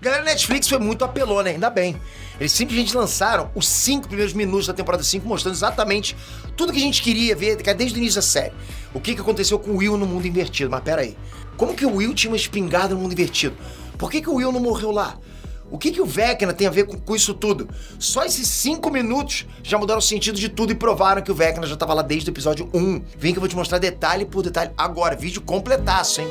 Galera, Netflix foi muito apelona, ainda bem. Eles simplesmente lançaram os 5 primeiros minutos da temporada 5, mostrando exatamente tudo que a gente queria ver desde o início da série. O que aconteceu com o Will no mundo invertido. Mas pera aí, como que o Will tinha uma espingarda no mundo invertido? Por que o Will não morreu lá? O que o Vecna tem a ver com isso tudo? Só esses 5 minutos já mudaram o sentido de tudo e provaram que o Vecna já tava lá desde o episódio 1. Vem que eu vou te mostrar detalhe por detalhe agora. Vídeo completaço, hein?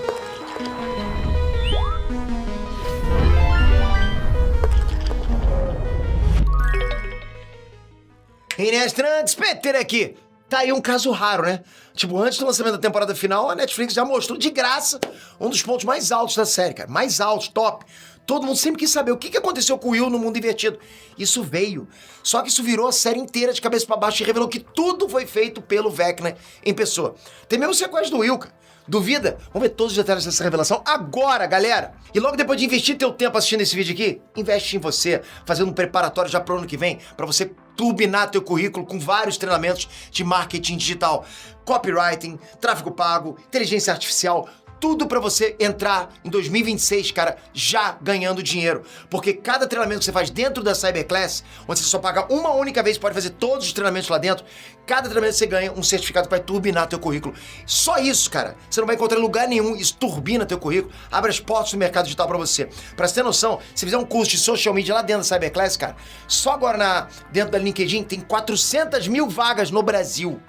Inês Trunks, Peter aqui. Tá aí um caso raro, né? Tipo, antes do lançamento da temporada final, a Netflix já mostrou de graça um dos pontos mais altos da série, cara. Mais altos, top. Todo mundo sempre quis saber o que aconteceu com o Will no mundo invertido. Isso veio. Só que isso virou a série inteira de cabeça pra baixo e revelou que tudo foi feito pelo Vecna em pessoa. Tem mesmo o sequestro do Will, cara. Duvida? Vamos ver todos os detalhes dessa revelação agora, galera! E logo depois de investir teu tempo assistindo esse vídeo aqui, investe em você, fazendo um preparatório já pro ano que vem, pra você turbinar teu currículo com vários treinamentos de marketing digital, copywriting, tráfego pago, inteligência artificial, tudo pra você entrar em 2026, cara, já ganhando dinheiro. Porque cada treinamento que você faz dentro da Cyberclass, onde você só paga uma única vez, pode fazer todos os treinamentos lá dentro, cada treinamento você ganha um certificado que vai turbinar teu currículo. Só isso, cara. Você não vai encontrar em lugar nenhum, isso turbina teu currículo, abre as portas do mercado digital pra você. Pra você ter noção, se fizer um curso de social media lá dentro da Cyberclass, cara, só agora dentro da LinkedIn tem 400 mil vagas no Brasil.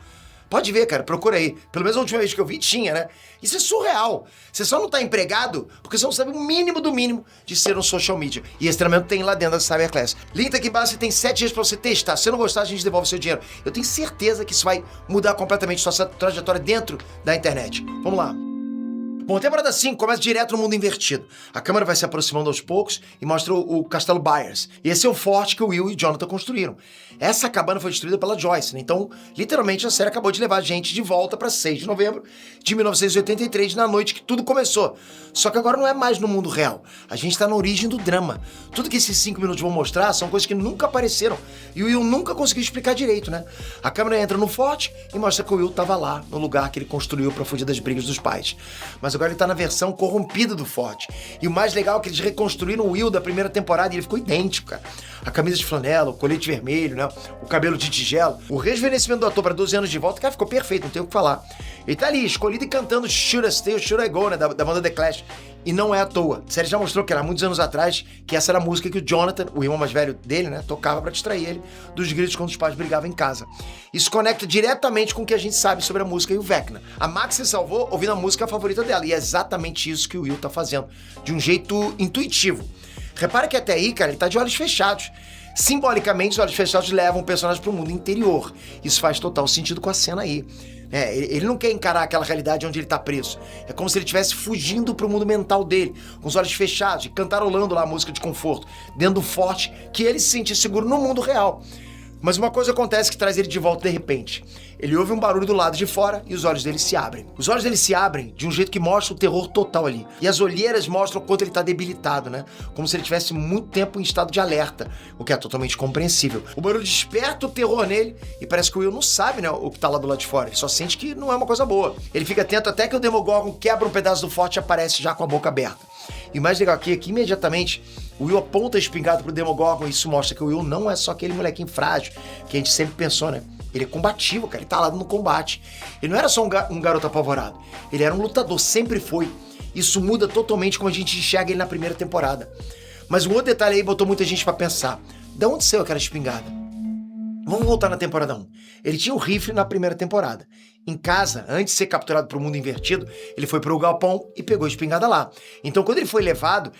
Pode ver, cara, procura aí. Pelo menos a última vez que eu vi, tinha, né? Isso é surreal. Você só não tá empregado porque você não sabe o mínimo do mínimo de ser um social media. E esse treinamento tem lá dentro da Cyberclass. Link tá aqui embaixo, você tem 7 dias pra você testar. Se você não gostar, a gente devolve seu dinheiro. Eu tenho certeza que isso vai mudar completamente sua trajetória dentro da internet. Vamos lá. Bom, a temporada 5 começa direto no mundo invertido. A câmera vai se aproximando aos poucos e mostra o Castelo Byers. E esse é o forte que o Will e o Jonathan construíram. Essa cabana foi destruída pela Joyce, né? Então, literalmente, a série acabou de levar a gente de volta para 6 de novembro de 1983, na noite que tudo começou. Só que agora não é mais no mundo real. A gente tá na origem do drama. Tudo que esses 5 minutos vão mostrar são coisas que nunca apareceram. E o Will nunca conseguiu explicar direito, né? A câmera entra no forte e mostra que o Will tava lá, no lugar que ele construiu para fugir das brigas dos pais. Mas agora ele tá na versão corrompida do forte. E o mais legal é que eles reconstruíram o Will da primeira temporada e ele ficou idêntico, cara. A camisa de flanela, o colete vermelho, né? O cabelo de tigela. O rejuvenescimento do ator para 12 anos de volta, cara, ficou perfeito, não tem o que falar. Ele tá ali, escolhido e cantando Should I Stay or Should I Go, né? Da banda The Clash. E não é à toa. A série já mostrou que era muitos anos atrás que essa era a música que o Jonathan, o irmão mais velho dele, né, tocava pra distrair ele dos gritos quando os pais brigavam em casa. Isso conecta diretamente com o que a gente sabe sobre a música e o Vecna. A Max se salvou ouvindo a música favorita dela, e é exatamente isso que o Will tá fazendo, de um jeito intuitivo. Repara que até aí, cara, ele tá de olhos fechados. Simbolicamente, os olhos fechados levam o personagem pro mundo interior. Isso faz total sentido com a cena aí. Ele não quer encarar aquela realidade onde ele tá preso. É como se ele estivesse fugindo pro mundo mental dele, com os olhos fechados, e cantarolando lá a música de conforto, dentro do forte, que ele se sentia seguro no mundo real. Mas uma coisa acontece que traz ele de volta de repente. Ele ouve um barulho do lado de fora e os olhos dele se abrem. Os olhos dele se abrem de um jeito que mostra o terror total ali. E as olheiras mostram o quanto ele tá debilitado, né? Como se ele tivesse muito tempo em estado de alerta, o que é totalmente compreensível. O barulho desperta o terror nele e parece que o Will não sabe, né, o que tá lá do lado de fora. Ele só sente que não é uma coisa boa. Ele fica atento até que o Demogorgon quebra um pedaço do forte e aparece já com a boca aberta. E o mais legal aqui é que imediatamente o Will aponta a espingarda pro Demogorgon e isso mostra que o Will não é só aquele molequinho frágil que a gente sempre pensou, né? Ele é combativo, cara, ele tá lá no combate. Ele não era só um garoto apavorado, ele era um lutador, sempre foi. Isso muda totalmente como a gente enxerga ele na primeira temporada. Mas um outro detalhe aí botou muita gente pra pensar. Da onde saiu aquela espingarda? Vamos voltar na temporada 1. Ele tinha um rifle na primeira temporada. Em casa, antes de ser capturado pro mundo invertido, ele foi pro galpão e pegou a espingarda lá. Então, quando ele foi levado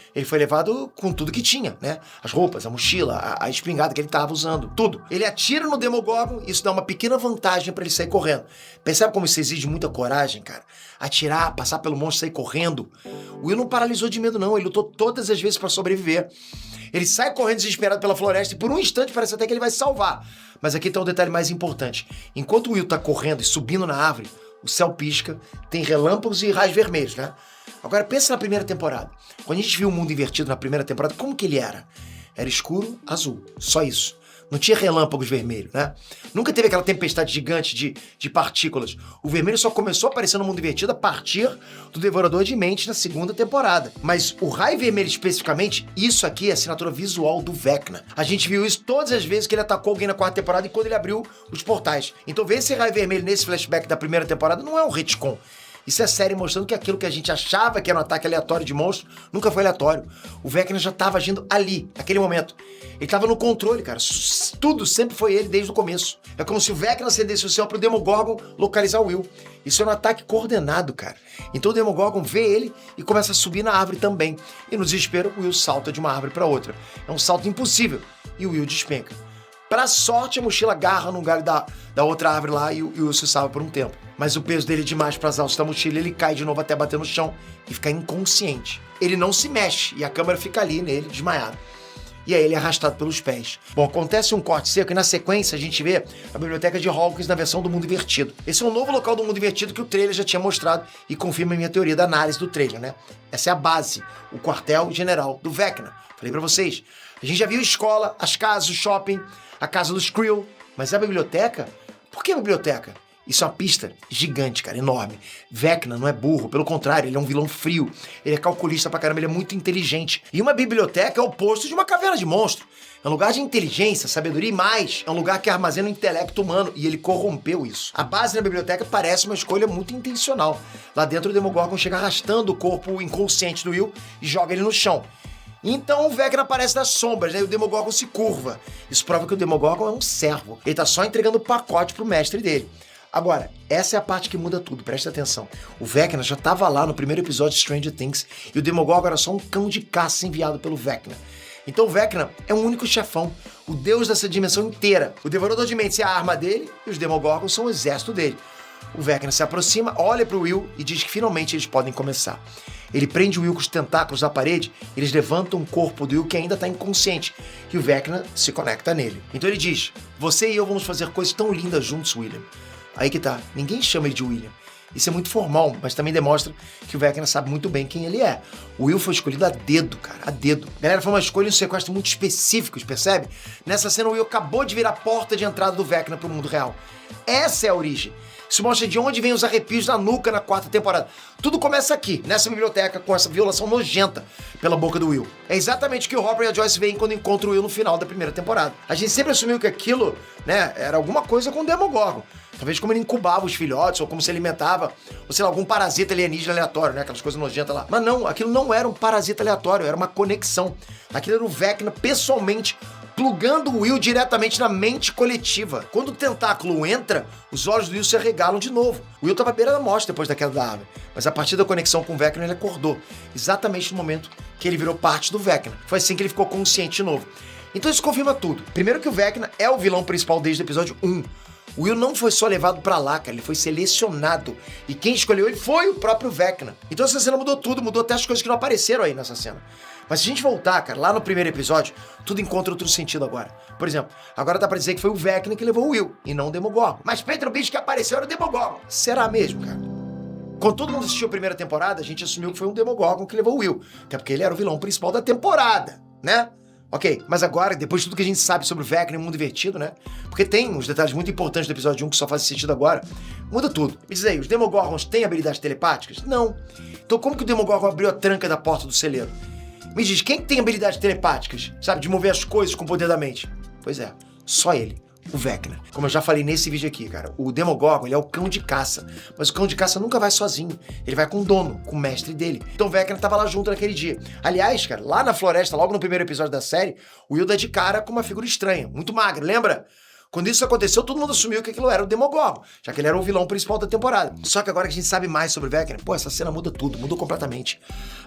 com tudo que tinha, né? As roupas, a mochila, a espingarda que ele tava usando, tudo. Ele atira no Demogorgon e isso dá uma pequena vantagem pra ele sair correndo. Percebe como isso exige muita coragem, cara? Atirar, passar pelo monstro e sair correndo. O Will não paralisou de medo, não. Ele lutou todas as vezes pra sobreviver. Ele sai correndo desesperado pela floresta e por um instante parece até que ele vai se salvar. Mas aqui tá um detalhe mais importante. Enquanto o Will tá correndo e subindo na árvore, o céu pisca, tem relâmpagos e raios vermelhos, né? Agora pensa na primeira temporada. Quando a gente viu o mundo invertido na primeira temporada, como que ele era? Era escuro, azul, só isso. Não tinha relâmpagos vermelhos, né? Nunca teve aquela tempestade gigante de partículas. O vermelho só começou a aparecer no Mundo Invertido a partir do Devorador de Mentes na segunda temporada. Mas o raio vermelho especificamente, isso aqui é a assinatura visual do Vecna. A gente viu isso todas as vezes que ele atacou alguém na quarta temporada e quando ele abriu os portais. Então ver esse raio vermelho nesse flashback da primeira temporada não é um retcon. Isso é série mostrando que aquilo que a gente achava que era um ataque aleatório de monstro, nunca foi aleatório. O Vecna já estava agindo ali, naquele momento. Ele estava no controle, cara. Tudo sempre foi ele desde o começo. É como se o Vecna acendesse o céu pro Demogorgon localizar o Will. Isso é um ataque coordenado, cara. Então o Demogorgon vê ele e começa a subir na árvore também. E no desespero, o Will salta de uma árvore para outra. É um salto impossível. E o Will despenca. Pra sorte, a mochila agarra num galho da outra árvore lá e o Will se salva por um tempo. Mas o peso dele é demais para as alças da mochila, ele cai de novo até bater no chão e fica inconsciente. Ele não se mexe e a câmera fica ali nele, desmaiado. E aí ele é arrastado pelos pés. Bom, acontece um corte seco e na sequência a gente vê a biblioteca de Hawkins na versão do Mundo Invertido. Esse é um novo local do Mundo Invertido que o trailer já tinha mostrado e confirma a minha teoria da análise do trailer, né? Essa é a base, o quartel-general do Vecna. Falei pra vocês. A gente já viu a escola, as casas, o shopping, a casa dos Krill, mas a biblioteca? Por que a biblioteca? Isso é uma pista gigante, cara, enorme. Vecna não é burro, pelo contrário, ele é um vilão frio. Ele é calculista pra caramba, ele é muito inteligente. E uma biblioteca é o oposto de uma caverna de monstro. É um lugar de inteligência, sabedoria e mais. É um lugar que armazena o intelecto humano e ele corrompeu isso. A base da biblioteca parece uma escolha muito intencional. Lá dentro o Demogorgon chega arrastando o corpo inconsciente do Will e joga ele no chão. Então o Vecna aparece das sombras, né? E o Demogorgon se curva. Isso prova que o Demogorgon é um servo. Ele tá só entregando o pacote pro mestre dele. Agora, essa é a parte que muda tudo, presta atenção. O Vecna já estava lá no primeiro episódio de Stranger Things e o Demogorgon era só um cão de caça enviado pelo Vecna. Então o Vecna é um único chefão, o deus dessa dimensão inteira. O Devorador de Mentes é a arma dele e os Demogorgons são o exército dele. O Vecna se aproxima, olha pro Will e diz que finalmente eles podem começar. Ele prende o Will com os tentáculos na parede, eles levantam o corpo do Will que ainda está inconsciente e o Vecna se conecta nele. Então ele diz, você e eu vamos fazer coisas tão lindas juntos, William. Aí que tá, ninguém chama ele de William. Isso é muito formal, mas também demonstra que o Vecna sabe muito bem quem ele é. O Will foi escolhido a dedo, cara, a dedo. Galera, foi uma escolha e um sequestro muito específicos, percebe? Nessa cena o Will acabou de virar a porta de entrada do Vecna pro mundo real. Essa é a origem. Isso mostra de onde vem os arrepios na nuca na quarta temporada. Tudo começa aqui, nessa biblioteca, com essa violação nojenta pela boca do Will. É exatamente o que o Hopper e a Joyce veem quando encontram o Will no final da primeira temporada. A gente sempre assumiu que aquilo, né, era alguma coisa com o Demogorgon. Talvez como ele incubava os filhotes, ou como se alimentava, ou sei lá, algum parasita alienígena aleatório, né, aquelas coisas nojentas lá. Mas não, aquilo não era um parasita aleatório, era uma conexão. Aquilo era o Vecna pessoalmente plugando o Will diretamente na mente coletiva. Quando o tentáculo entra, os olhos do Will se arregalam de novo. O Will estava à beira da morte depois da queda da árvore, mas a partir da conexão com o Vecna ele acordou, exatamente no momento que ele virou parte do Vecna. Foi assim que ele ficou consciente de novo. Então isso confirma tudo. Primeiro que o Vecna é o vilão principal desde o episódio 1. O Will não foi só levado pra lá, cara, ele foi selecionado. E quem escolheu ele foi o próprio Vecna. Então essa cena mudou tudo, mudou até as coisas que não apareceram aí nessa cena. Mas se a gente voltar, cara, lá no primeiro episódio, tudo encontra outro sentido agora. Por exemplo, agora dá pra dizer que foi o Vecna que levou o Will, e não o Demogorgon. Mas Pedro, o bicho que apareceu era o Demogorgon. Será mesmo, cara? Quando todo mundo assistiu a primeira temporada, a gente assumiu que foi um Demogorgon que levou o Will. Até porque ele era o vilão principal da temporada, né? Ok, mas agora, depois de tudo que a gente sabe sobre o Vecna e o Mundo Invertido, né? Porque tem uns detalhes muito importantes do episódio 1 que só fazem sentido agora. Muda tudo. Me diz aí, os Demogorgons têm habilidades telepáticas? Não. Então como que o Demogorgon abriu a tranca da porta do celeiro? Me diz, quem tem habilidades telepáticas? Sabe, de mover as coisas com o poder da mente? Pois é, só ele. O Vecna. Como eu já falei nesse vídeo aqui, cara, o Demogorgon, ele é o cão de caça. Mas o cão de caça nunca vai sozinho. Ele vai com o dono, com o mestre dele. Então o Vecna tava lá junto naquele dia. Aliás, cara, lá na floresta, logo no primeiro episódio da série, o Will dá de cara com uma figura estranha, muito magra, lembra? Quando isso aconteceu, todo mundo assumiu que aquilo era o Demogorgon, já que ele era o vilão principal da temporada. Só que agora que a gente sabe mais sobre o Vecna, pô, essa cena muda tudo, mudou completamente.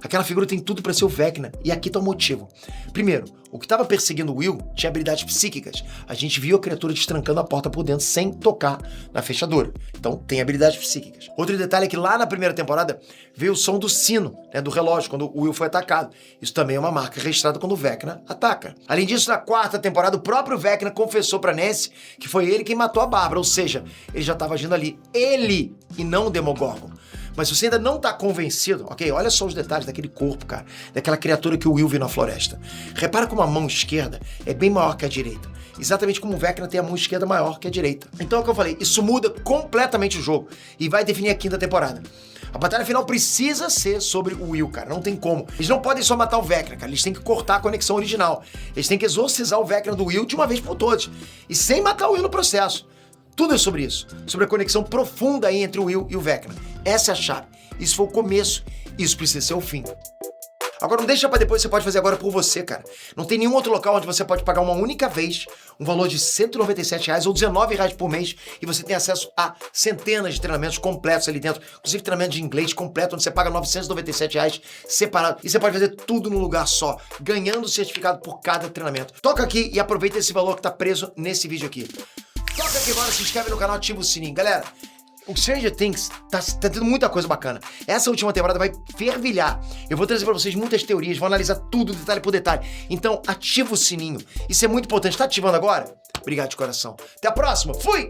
Aquela figura tem tudo pra ser o Vecna, e aqui tá o motivo. Primeiro, o que tava perseguindo o Will tinha habilidades psíquicas. A gente viu a criatura destrancando a porta por dentro sem tocar na fechadura. Então, tem habilidades psíquicas. Outro detalhe é que lá na primeira temporada veio o som do sino, né, do relógio, quando o Will foi atacado. Isso também é uma marca registrada quando o Vecna ataca. Além disso, na quarta temporada, o próprio Vecna confessou pra Nancy que foi ele quem matou a Bárbara, ou seja, ele já estava agindo ali, ele e não o Demogorgon. Mas se você ainda não tá convencido, ok, olha só os detalhes daquele corpo, cara, daquela criatura que o Will viu na floresta. Repara como a mão esquerda é bem maior que a direita. exatamente como o Vecna tem a mão esquerda maior que a direita. Então é o que eu falei, isso muda completamente o jogo e vai definir a quinta temporada. A batalha final precisa ser sobre o Will, cara, não tem como. Eles não podem só matar o Vecna, cara, eles têm que cortar a conexão original. Eles têm que exorcizar o Vecna do Will de uma vez por todas. E sem matar o Will no processo. Tudo é sobre isso, sobre a conexão profunda aí entre o Will e o Vecna. Essa é a chave. Isso foi o começo, isso precisa ser o fim. Agora não deixa pra depois, você pode fazer agora por você, cara. Não tem nenhum outro local onde você pode pagar uma única vez um valor de R$197 ou R$19 por mês e você tem acesso a centenas de treinamentos completos ali dentro, inclusive treinamento de inglês completo, onde você paga R$997 separado e você pode fazer tudo num lugar só, ganhando certificado por cada treinamento. Toca aqui e aproveita esse valor que tá preso nesse vídeo aqui. Toca aqui agora, se inscreve no canal, ativa o sininho. Galera, o Stranger Things tá tendo muita coisa bacana. Essa última temporada vai fervilhar. Eu vou trazer pra vocês muitas teorias, vou analisar tudo detalhe por detalhe. Então, ativa o sininho. Isso é muito importante. Tá ativando agora? Obrigado de coração. Até a próxima. Fui!